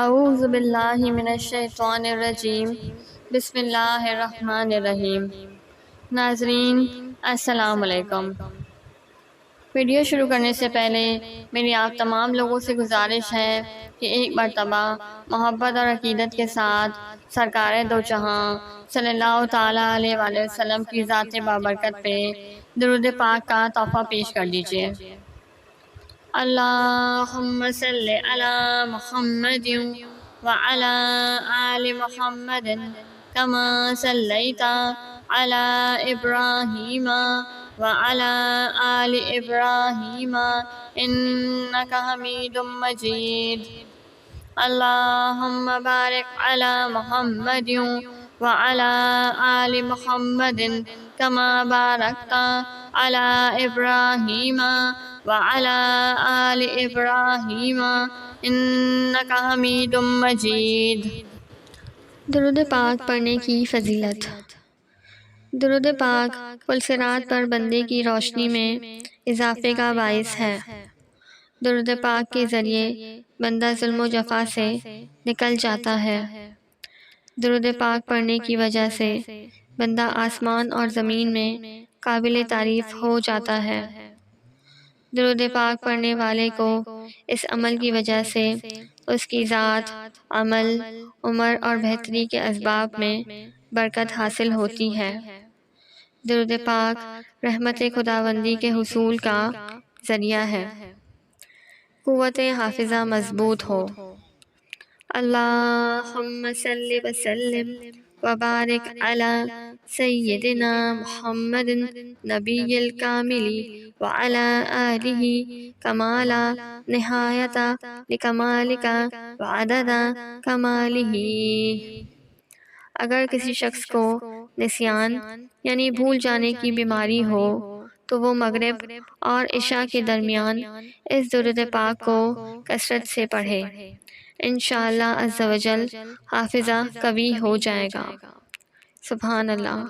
اعوذ باللہ من الشیطان الرجیم، بسم اللہ الرحمن الرحیم۔ ناظرین السلام علیکم۔ ویڈیو شروع کرنے سے پہلے میری آپ تمام لوگوں سے گزارش ہے کہ ایک مرتبہ محبت اور عقیدت کے ساتھ سرکار دو جہاں صلی اللہ تعالیٰ علیہ وآلہ وسلم کی ذات بابرکت پہ درود پاک کا تحفہ پیش کر دیجیے۔ اللہم صلی علی محمد وعلی آل محمد کما صلیت علی ابراہیم وعلی آل ابراہیم انک حمید مجید۔ اللہم بارک علی محمد وعلی آل محمد کما بارکت علی ابراہیم وعلی آل ابراہیم انک حمید مجید۔ درود پاک پڑھنے کی فضیلت۔ درود پاک پلسرات پر بندے کی روشنی میں اضافے کا باعث ہے۔ درود پاک کے ذریعے بندہ ظلم و جفا سے نکل جاتا ہے۔ درود پاک پڑھنے کی وجہ سے بندہ آسمان اور زمین میں قابل تعریف ہو جاتا ہے۔ درود پاک پڑھنے والے کو اس عمل کی وجہ سے اس کی ذات، عمل، عمر اور بہتری کے اسباب میں برکت حاصل ہوتی ہے۔ درود پاک رحمت خداوندی کے حصول کا ذریعہ ہے۔ قوت حافظہ مضبوط ہو۔ اللہم صلی وسلم وبارک علی سیدنا محمد نبی الکامل وعلی آلہ کمال نہایت لکمالک وعدد کمالہ۔ اگر کسی شخص کو نسیان یعنی بھول جانے کی بیماری ہو تو وہ مغرب اور عشاء کے درمیان اس درود پاک کو کثرت سے پڑھے، انشاءاللہ عز و جل حافظہ قوی ہو جائے گا۔ سبحان اللہ۔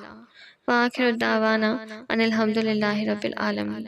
وآخر دعوانا ان الحمد للہ رب العالمین۔